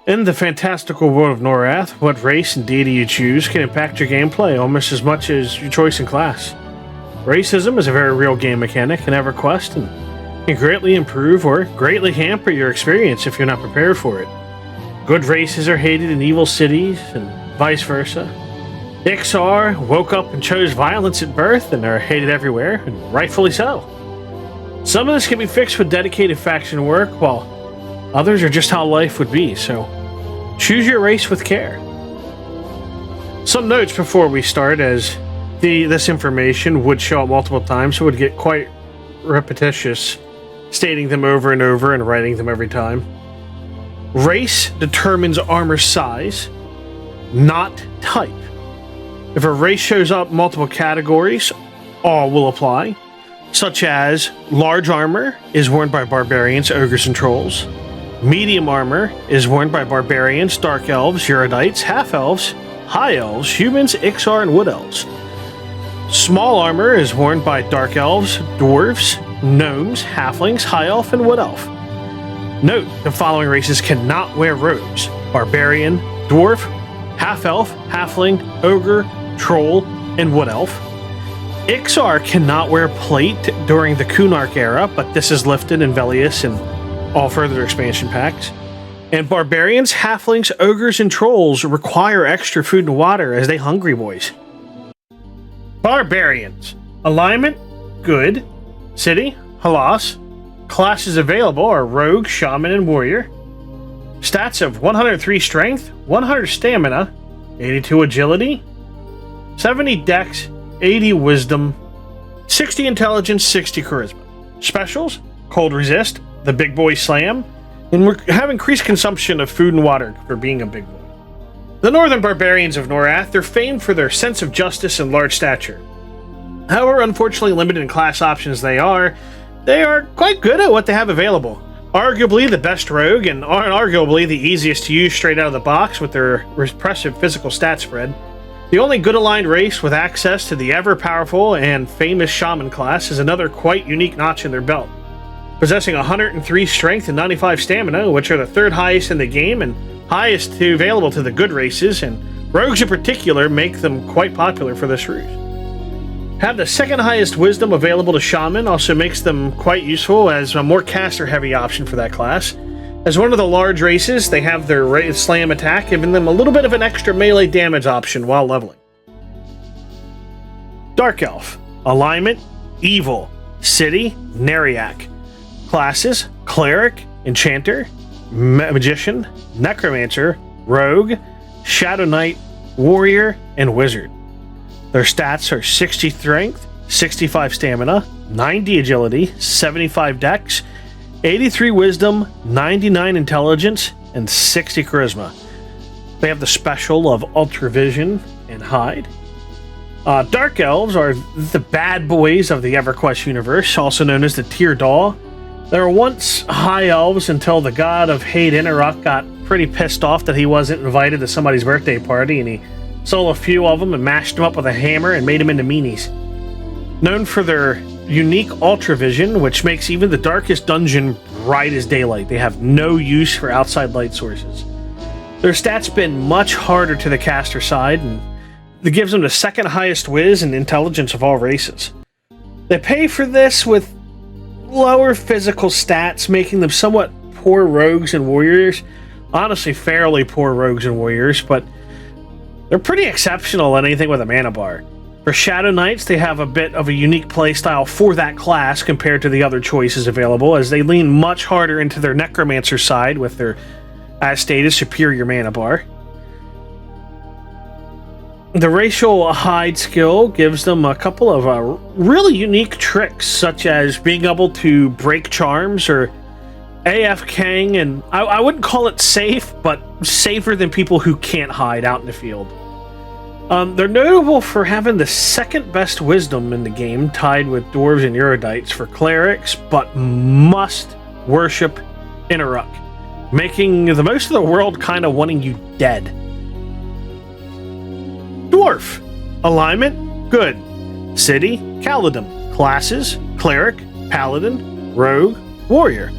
In the fantastical world of Norath, what race and deity you choose can impact your gameplay almost as much as your choice in class. Racism is a very real game mechanic in Everquest and can greatly improve or greatly hamper your experience if you're not prepared for it. Good races are hated in evil cities and vice versa. Iksar woke up and chose violence at birth and are hated everywhere, and rightfully so. Some of this can be fixed with dedicated faction work, while others are just how life would be, so choose your race with care. Some notes before we start, as this information would show up multiple times, so it would get quite repetitious, stating them over and over and writing them every time. Race determines armor size, not type. If a race shows up multiple categories, all will apply, such as large armor is worn by barbarians, ogres, and trolls. Medium armor is worn by barbarians, dark elves, erudites, half-elves, high elves, humans, Iksar, and wood elves. Small armor is worn by dark elves, dwarves, gnomes, halflings, high elf, and wood elf. Note, the following races cannot wear robes: barbarian, dwarf, half-elf, halfling, ogre, troll, and wood elf. Iksar cannot wear plate during the Kunark era, but this is lifted in Velius and all further expansion packs. And barbarians, halflings, ogres, and trolls require extra food and water as they hungry boys. Barbarians. Alignment, good. City, Halas. Classes available are rogue, shaman, and warrior. Stats of 103 strength, 100 stamina, 82 agility, 70 dex, 80 wisdom, 60 intelligence, 60 charisma. Specials, cold resist, the big boy slam, and have increased consumption of food and water for being a big boy. The northern barbarians of Norath are famed for their sense of justice and large stature. However, unfortunately limited in class options they are quite good at what they have available. Arguably the best rogue, and arguably the easiest to use straight out of the box with their impressive physical stat spread. The only good aligned race with access to the ever-powerful and famous shaman class is another quite unique notch in their belt. Possessing 103 strength and 95 stamina, which are the third highest in the game and highest available to the good races, and rogues in particular make them quite popular for this ruse. Have the second highest wisdom available to shaman also makes them quite useful as a more caster heavy option for that class. As one of the large races, they have their slam attack, giving them a little bit of an extra melee damage option while leveling. Dark Elf. Alignment, evil. City, Neriak. Classes, cleric, enchanter, magician, necromancer, rogue, shadow knight, warrior, and wizard. Their stats are 60 strength, 65 stamina, 90 agility, 75 dex, 83 wisdom, 99 intelligence, and 60 charisma. They have the special of ultra vision and hide. Dark elves are the bad boys of the Everquest universe, also known as the Teardaw. They were once high elves until the god of hate Inarok got pretty pissed off that he wasn't invited to somebody's birthday party, and he stole a few of them and mashed them up with a hammer and made them into meanies. Known for their unique ultra vision, which makes even the darkest dungeon bright as daylight. They have no use for outside light sources. Their stats been much harder to the caster side, and it gives them the second highest whiz and intelligence of all races. They pay for this with lower physical stats, making them somewhat poor rogues and warriors. Honestly, fairly poor rogues and warriors, but they're pretty exceptional at anything with a mana bar. For Shadow Knights, they have a bit of a unique playstyle for that class compared to the other choices available, as they lean much harder into their Necromancer side with their, as stated, superior mana bar. The racial hide skill gives them a couple of really unique tricks, such as being able to break charms or AFKing, and I wouldn't call it safe, but safer than people who can't hide out in the field. They're notable for having the second best wisdom in the game, tied with dwarves and erudites for clerics, but must worship Inarok, making the most of the world kind of wanting you dead. Dwarf. Alignment, good. City, Caledon. Classes, cleric, paladin, rogue, warrior.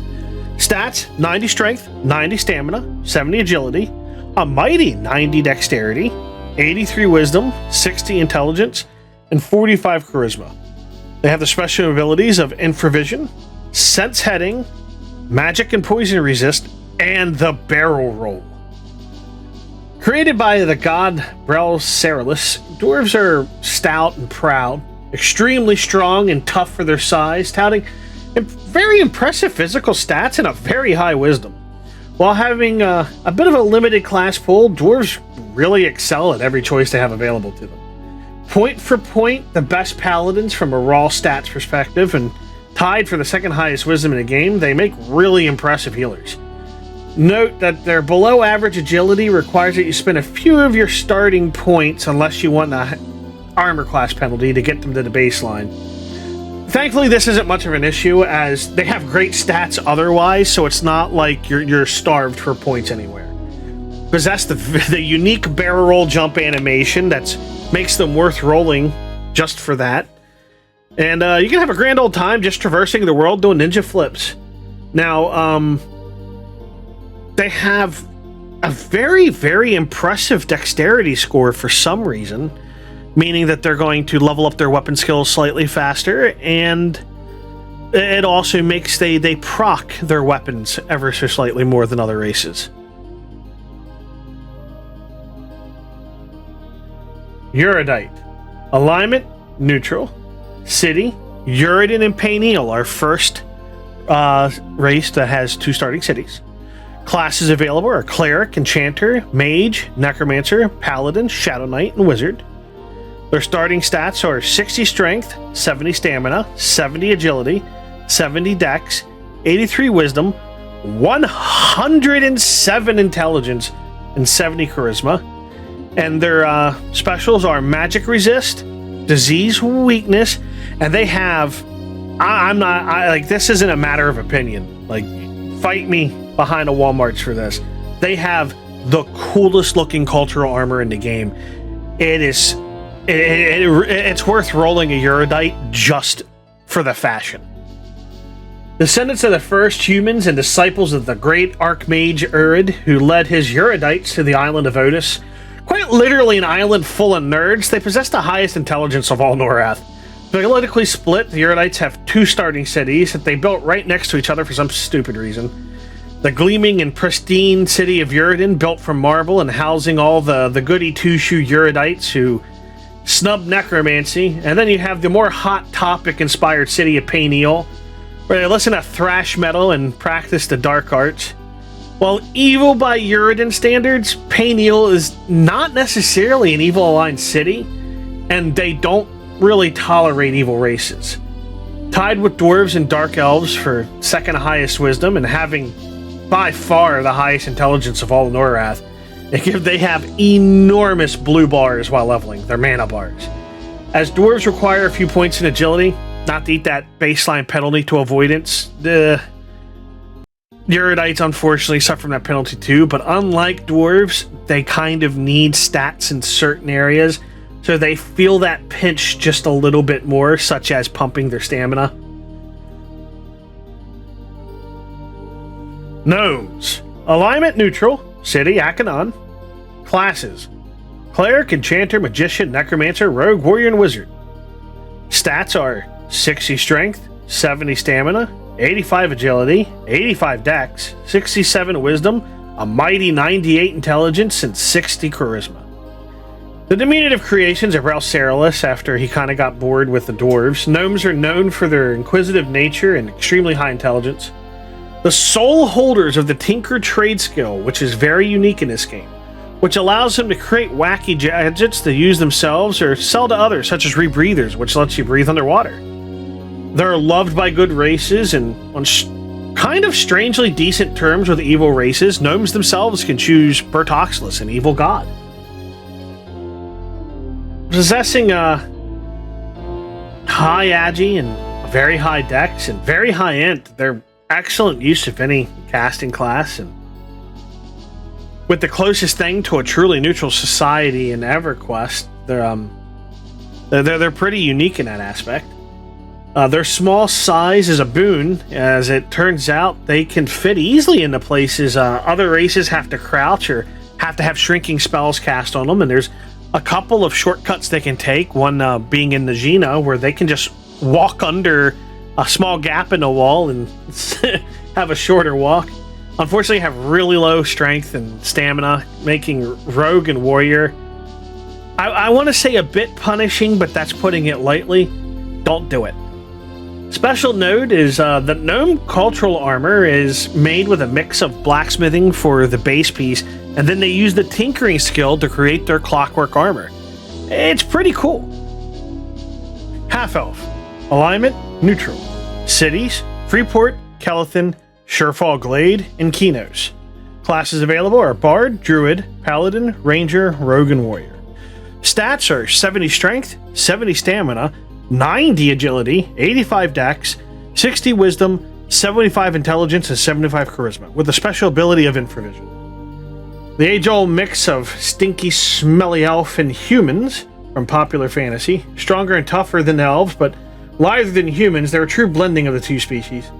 Stats, 90 strength, 90 stamina, 70 agility, a mighty 90 dexterity, 83 wisdom, 60 intelligence, and 45 charisma. They have the special abilities of infravision, sense heading, magic and poison resist, and the barrel roll. Created by the god Brel Ceralis, dwarves are stout and proud, extremely strong and tough for their size, touting very impressive physical stats and a very high wisdom. While having a bit of a limited class pool, dwarves really excel at every choice they have available to them. Point for point, the best paladins from a raw stats perspective, and tied for the second highest wisdom in the game, they make really impressive healers. Note that their below average agility requires that you spend a few of your starting points unless you want the armor class penalty to get them to the baseline. Thankfully, this isn't much of an issue as they have great stats otherwise, so it's not like you're starved for points anywhere. Possess the unique barrel roll jump animation that makes them worth rolling just for that. And you can have a grand old time just traversing the world doing ninja flips. Now, they have a very, very impressive dexterity score for some reason, meaning that they're going to level up their weapon skills slightly faster, and it also makes they proc their weapons ever so slightly more than other races. Erudite. Alignment, neutral. City, Uridan and Payneal are first race that has 2 starting cities. Classes available are Cleric, Enchanter, Mage, Necromancer, Paladin, Shadow Knight, and Wizard. Their starting stats are 60 Strength, 70 Stamina, 70 Agility, 70 Dex, 83 Wisdom, 107 Intelligence, and 70 Charisma. And their specials are Magic Resist, Disease Weakness, and they have... this isn't a matter of opinion. Like, fight me behind a Walmart's for this. They have the coolest looking cultural armor in the game. It's worth rolling a Erudite just for the fashion. Descendants of the first humans and disciples of the great Archmage Urid, who led his Erudites to the island of Otis. Quite literally an island full of nerds, they possess the highest intelligence of all Norath. Politically split, the Erudites have 2 starting cities that they built right next to each other for some stupid reason. The gleaming and pristine city of Uridan, built from marble and housing all the goody two-shoe Erudites who snub necromancy. And then you have the more hot topic-inspired city of Payneal, where they listen to thrash metal and practice the dark arts. While evil by Uridan standards, Payneal is not necessarily an evil-aligned city, and they don't really tolerate evil races. Tied with dwarves and dark elves for second highest wisdom and having by far the highest intelligence of all Norath, they have enormous blue bars while leveling, their mana bars. As dwarves require a few points in agility, not to eat that baseline penalty to avoidance, the Erudites unfortunately suffer from that penalty too, but unlike dwarves, they kind of need stats in certain areas, so they feel that pinch just a little bit more, such as pumping their stamina. Gnomes. Alignment neutral. City Akanon. Classes: Cleric, Enchanter, Magician, Necromancer, Rogue, Warrior, and Wizard. Stats are 60 Strength, 70 Stamina, 85 Agility, 85 Dex, 67 Wisdom, a mighty 98 Intelligence, and 60 Charisma. The diminutive creations of Ralph Ceralis after he kind of got bored with the dwarves. Gnomes are known for their inquisitive nature and extremely high intelligence. The sole holders of the Tinker trade skill, which is very unique in this game, which allows them to create wacky gadgets to use themselves or sell to others, such as rebreathers, which lets you breathe underwater. They're loved by good races, and on kind of strangely decent terms with evil races, gnomes themselves can choose Bertoxilus, an evil god. Possessing a high agi and a very high dex and very high int, they're excellent use of any casting class, and with the closest thing to a truly neutral society in EverQuest, they're pretty unique in that aspect. Their small size is a boon, as it turns out they can fit easily into places other races have to crouch or have to have shrinking spells cast on them, and there's a couple of shortcuts they can take, one being in the Gina, where they can just walk under a small gap in the wall and have a shorter walk. Unfortunately, have really low strength and stamina, making Rogue and Warrior, I want to say a bit punishing, but that's putting it lightly. Don't do it. Special note is the Gnome cultural armor is made with a mix of blacksmithing for the base piece, and then they use the tinkering skill to create their clockwork armor. It's pretty cool. Half-Elf. Alignment, neutral. Cities, Freeport, Kelethin, Surefall Glade, and Kinos. Classes available are Bard, Druid, Paladin, Ranger, Rogue, and Warrior. Stats are 70 Strength, 70 Stamina, 90 Agility, 85 Dex, 60 Wisdom, 75 Intelligence, and 75 Charisma, with the special ability of Infravision. The age-old mix of stinky, smelly elf and humans from popular fantasy, stronger and tougher than elves, but lighter than humans. They're a true blending of the two species.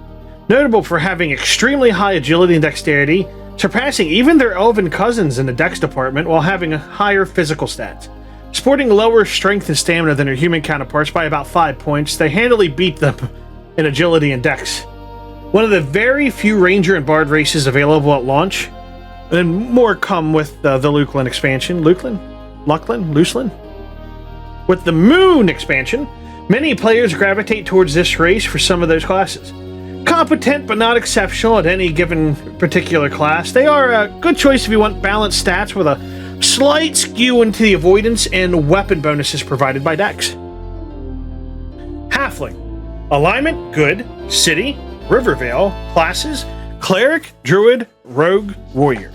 Notable for having extremely high agility and dexterity, surpassing even their elven cousins in the dex department while having higher physical stats. Sporting lower strength and stamina than their human counterparts by about 5 points, they handily beat them in agility and dex. One of the very few Ranger and Bard races available at launch, and more come with the Luclin expansion. Luclin? With the Moon expansion, many players gravitate towards this race for some of those classes. Competent but not exceptional at any given particular class, they are a good choice if you want balanced stats with a slight skew into the avoidance and weapon bonuses provided by Dex. Halfling. Alignment, good. City, Rivervale. Classes, Cleric, Druid, Rogue, Warrior.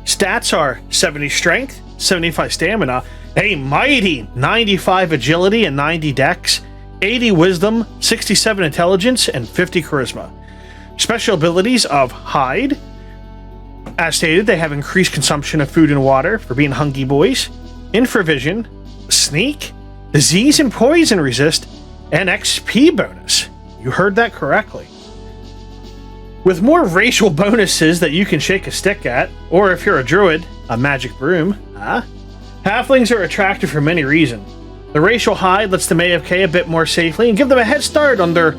Stats are 70 Strength, 75 Stamina, a mighty 95 Agility and 90 Dex, 80 Wisdom, 67 Intelligence, and 50 Charisma. Special abilities of Hide. As stated, they have increased consumption of food and water for being hungry boys, Infravision, Sneak, Disease and Poison Resist, and XP bonus. You heard that correctly. With more racial bonuses that you can shake a stick at, or if you're a druid, a magic broom, halflings are attractive for many reasons. The racial hide lets them AFK a bit more safely and give them a head start on their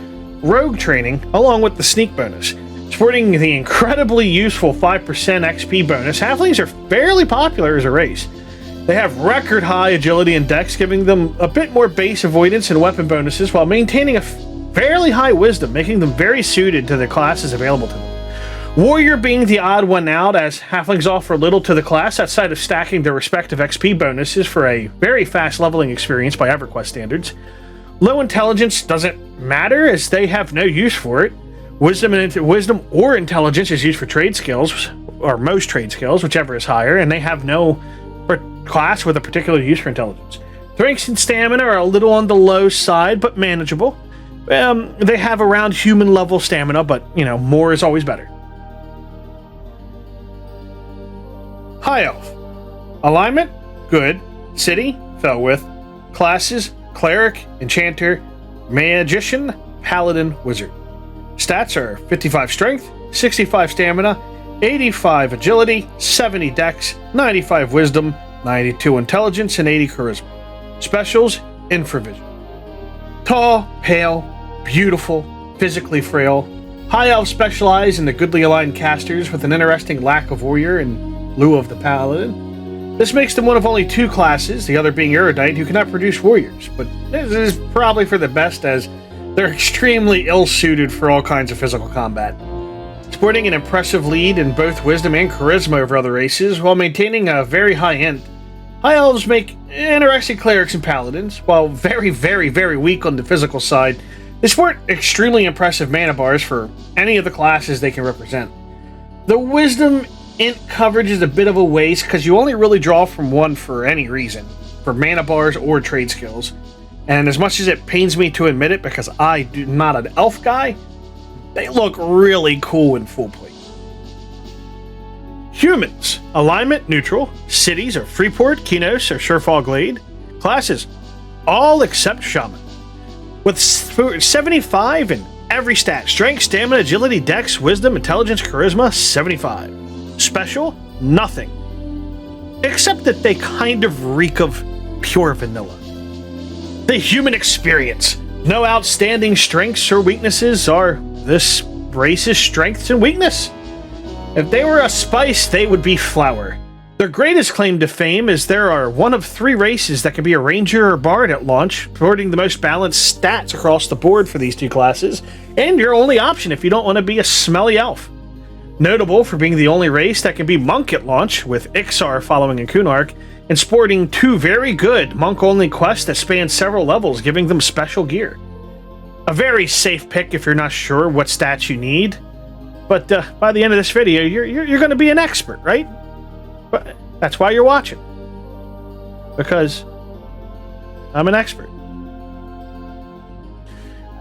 rogue training, along with the sneak bonus. Sporting the incredibly useful 5% XP bonus, halflings are fairly popular as a race. They have record high agility and dex, giving them a bit more base avoidance and weapon bonuses while maintaining a fairly high wisdom, making them very suited to the classes available to them. Warrior being the odd one out, as halflings offer little to the class outside of stacking their respective XP bonuses for a very fast leveling experience by Everquest standards. Low intelligence doesn't matter, as they have no use for it. Wisdom or intelligence is used for trade skills, or most trade skills, whichever is higher, and they have no class with a particular use for intelligence. Strength and stamina are a little on the low side, but manageable. They have around human level stamina, but, more is always better. High Elf. Alignment, good. City, Felwith. Classes, Cleric, Enchanter, Magician, Paladin, Wizard. Stats are 55 Strength, 65 Stamina, 85 Agility, 70 Dex, 95 Wisdom, 92 Intelligence, and 80 Charisma. Specials, Infravision. Tall, pale, beautiful, physically frail, High Elves specialize in the goodly aligned casters with an interesting lack of warrior in lieu of the paladin. This makes them one of only two classes, the other being Erudite, who cannot produce warriors, but this is probably for the best, as they're extremely ill-suited for all kinds of physical combat. Sporting an impressive lead in both wisdom and charisma over other races, while maintaining a very high int, High Elves make interesting clerics and paladins, while very, very, very weak on the physical side. They sport extremely impressive mana bars for any of the classes they can represent. The wisdom int coverage is a bit of a waste, because you only really draw from one for any reason, for mana bars or trade skills. And as much as it pains me to admit it, because I'm not an elf guy, they look really cool in full plate. Humans. Alignment, neutral. Cities are Freeport, Kinos, or Surefall Glade. Classes, all except Shaman. with 75 in every stat. Strength, stamina, agility, dex, wisdom, intelligence, charisma, 75. Special, nothing. Except that they kind of reek of pure vanilla. The human experience. No outstanding strengths or weaknesses are this race's strengths and weakness. If they were a spice, they would be flour. Their greatest claim to fame is there are one of 3 races that can be a ranger or bard at launch, supporting the most balanced stats across the board for these 2 classes, and your only option if you don't want to be a smelly elf. Notable for being the only race that can be monk at launch, with Iksar following in Kunark, and sporting 2 very good monk-only quests that span several levels, giving them special gear. A very safe pick if you're not sure what stats you need, but by the end of this video, you're going to be an expert, right? But that's why you're watching. Because I'm an expert.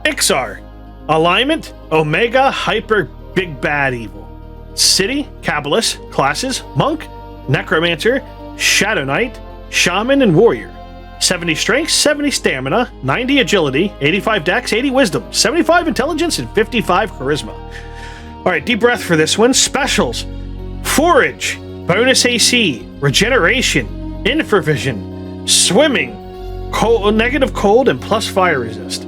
Iksar. Alignment, Omega, Hyper, Big Bad Evil. City, Kabbalist, Classes, Monk, Necromancer, Shadow Knight, Shaman, and Warrior. 70 Strength, 70 Stamina, 90 Agility, 85 Dex, 80 Wisdom, 75 Intelligence, and 55 Charisma. Alright, deep breath for this one. Specials. Forage. Bonus AC, Regeneration, Infravision, Swimming, cold, negative cold, and plus fire resist.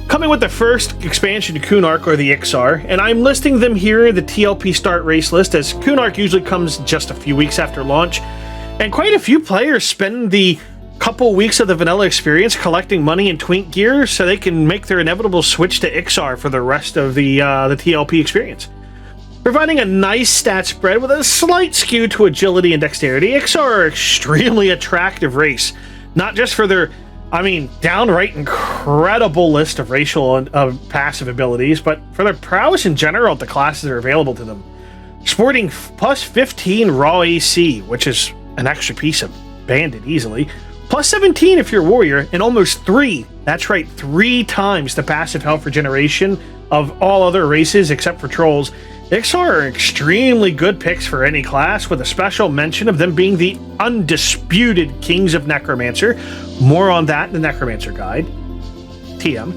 Coming with the first expansion to Kunark, or the Iksar, and I'm listing them here in the TLP start race list, as Kunark usually comes just a few weeks after launch, and quite a few players spend the couple weeks of the vanilla experience collecting money and twink gear so they can make their inevitable switch to Iksar for the rest of the TLP experience. Providing a nice stat spread with a slight skew to agility and dexterity, Iksar are an extremely attractive race. Not just for their, downright incredible list of racial and passive abilities, but for their prowess in general at the classes that are available to them. Sporting plus 15 raw AC, which is an extra piece of bandit easily, plus 17 if you're a warrior, and almost 3 times the passive health regeneration of all other races except for trolls. Iksar are extremely good picks for any class, with a special mention of them being the undisputed kings of Necromancer. More on that in the Necromancer guide. TM.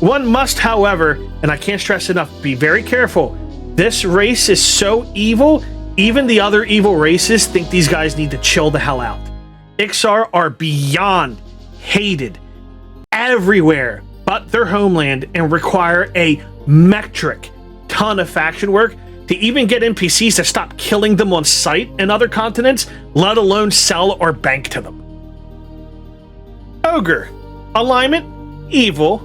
One must, however, and I can't stress enough, be very careful. This race is so evil, even the other evil races think these guys need to chill the hell out. Iksar are beyond hated everywhere but their homeland and require a metric ton of faction work to even get NPCs to stop killing them on sight in other continents, let alone sell or bank to them. Ogre. Alignment, evil,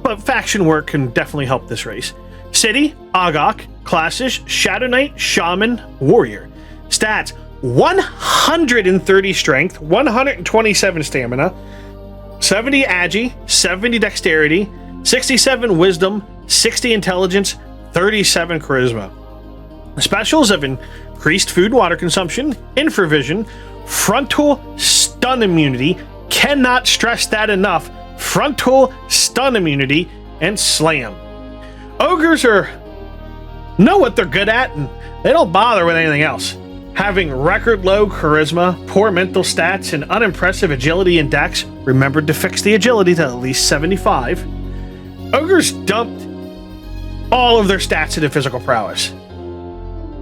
but faction work can definitely help this race. City, Agok. Classes, Shadow Knight, Shaman, Warrior. Stats, 130 Strength, 127 Stamina, 70 Agi, 70 Dexterity, 67 Wisdom, 60 Intelligence, 37 Charisma. Specials have increased food and water consumption, infravision, frontal stun immunity, cannot stress that enough, frontal stun immunity, and slam. Ogres know what they're good at, and they don't bother with anything else. Having record low charisma, poor mental stats, and unimpressive agility and dex, remembered to fix the agility to at least 75, Ogres dumped all of their stats into physical prowess.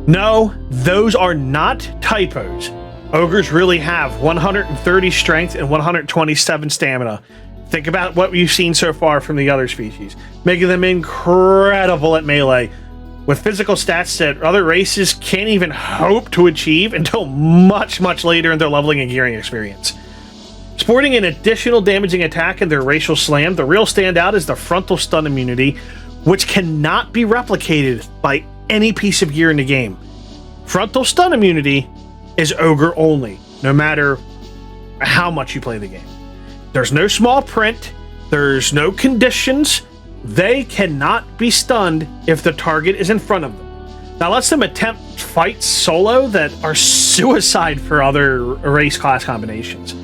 No, those are not typos. Ogres really have 130 strength and 127 stamina. Think about what we've seen so far from the other species, making them incredible at melee, with physical stats that other races can't even hope to achieve until much, much later in their leveling and gearing experience. Sporting an additional damaging attack in their racial slam, the real standout is the frontal stun immunity, which cannot be replicated by any piece of gear in the game. Frontal stun immunity is Ogre only, no matter how much you play the game. There's no small print, there's no conditions, they cannot be stunned if the target is in front of them. Now lets them attempt fights solo that are suicide for other race class combinations.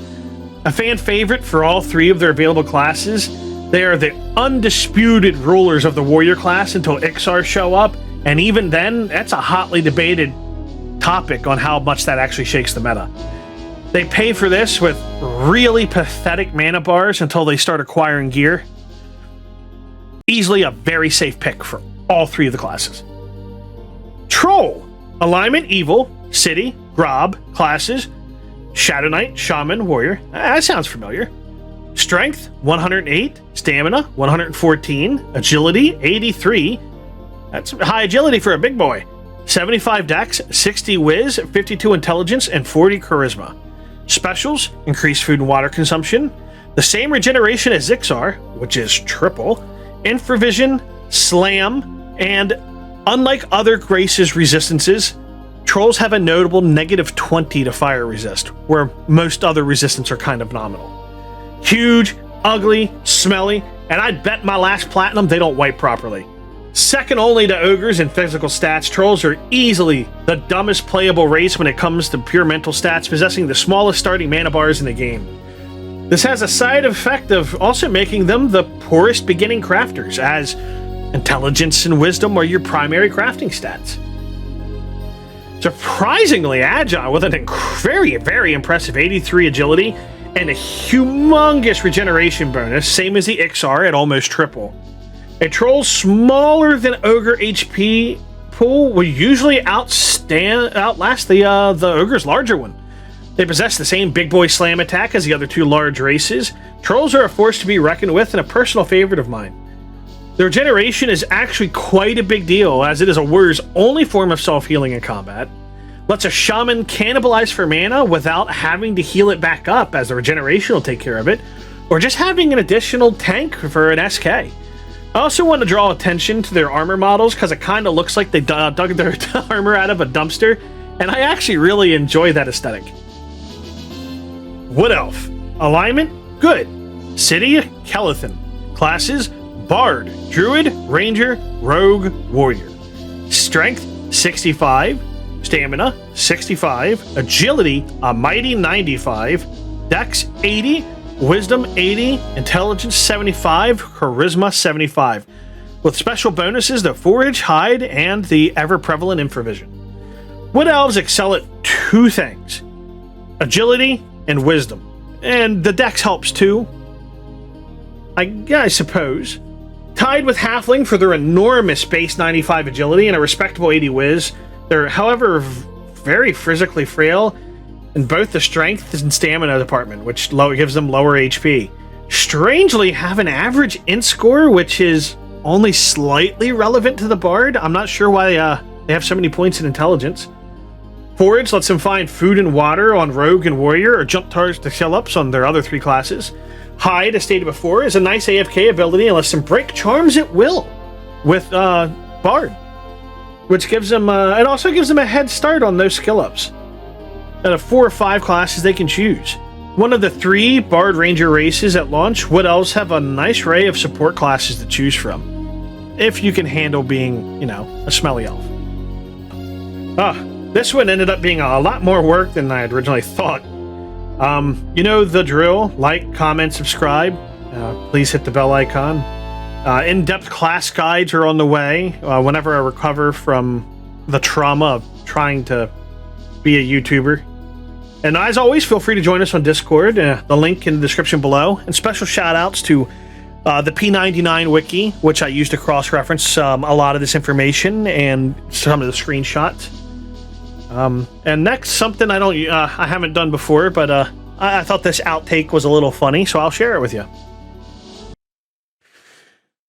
A fan favorite for all 3 of their available classes, they are the undisputed rulers of the warrior class until Iksar show up, and even then, that's a hotly debated topic on how much that actually shakes the meta. They pay for this with really pathetic mana bars until they start acquiring gear. Easily a very safe pick for all three of the classes. Troll. Alignment, Evil, City, Grob, classes, Shadow Knight, Shaman, Warrior. That sounds familiar. Strength, 108. Stamina, 114. Agility, 83. That's high agility for a big boy. 75 Dex, 60 Wiz, 52 Intelligence, and 40 Charisma. Specials, increased food and water consumption. The same regeneration as Iksar, which is triple. Infravision, Slam, and unlike other Grace's resistances, Trolls have a notable negative 20 to fire resist, where most other resistance are kind of nominal. Huge, ugly, smelly, and I'd bet my last platinum they don't wipe properly. Second only to ogres in physical stats, Trolls are easily the dumbest playable race when it comes to pure mental stats, possessing the smallest starting mana bars in the game. This has a side effect of also making them the poorest beginning crafters, as intelligence and wisdom are your primary crafting stats. Surprisingly agile with a very, very impressive 83 agility and a humongous regeneration bonus, same as the Iksar at almost triple. A troll smaller than ogre HP pool will usually outlast the ogre's larger one. They possess the same big boy slam attack as the other two large races. Trolls are a force to be reckoned with and a personal favorite of mine. Their regeneration is actually quite a big deal, as it is a warrior's only form of self-healing in combat. Lets a shaman cannibalize for mana without having to heal it back up, as the regeneration will take care of it, or just having an additional tank for an SK. I also want to draw attention to their armor models, because it kind of looks like they dug their armor out of a dumpster, and I actually really enjoy that aesthetic. Wood Elf. Alignment, good. City, Kelethan. Classes, Bard, Druid, Ranger, Rogue, Warrior. Strength, 65. Stamina, 65. Agility, a mighty 95. Dex, 80. Wisdom, 80. Intelligence, 75. Charisma, 75. With special bonuses to Forage, Hide, and the ever-prevalent Infravision. Wood Elves excel at two things. Agility and Wisdom. And the Dex helps too, I suppose. Tied with Halfling for their enormous base 95 agility and a respectable 80 Wiz. They're, however, very physically frail in both the strength and stamina department, which gives them lower HP. Strangely, have an average int score, which is only slightly relevant to the Bard. I'm not sure why they have so many points in intelligence. Forage lets them find food and water on Rogue and Warrior, or jump targets to kill ups on their other three classes. Hide, as stated before, is a nice AFK ability and lets them break charms at will with Bard, which gives them it also gives them a head start on those skill ups. Out of 4 or 5 classes they can choose. One of the 3 Bard Ranger races at launch, Wood Elves have a nice array of support classes to choose from, if you can handle being, a smelly elf. This one ended up being a lot more work than I had originally thought. You know the drill. Like, comment, subscribe. Please hit the bell icon. In-depth class guides are on the way whenever I recover from the trauma of trying to be a YouTuber. And as always, feel free to join us on Discord. The link in the description below. And special shout-outs to the P99 wiki, which I used to cross-reference a lot of this information and some of the screenshots. And next, something I haven't done before, but I thought this outtake was a little funny, so I'll share it with you.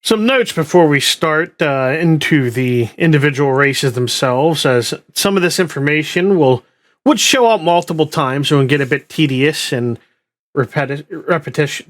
Some notes before we start into the individual races themselves, as some of this information would show up multiple times and get a bit tedious and repetition.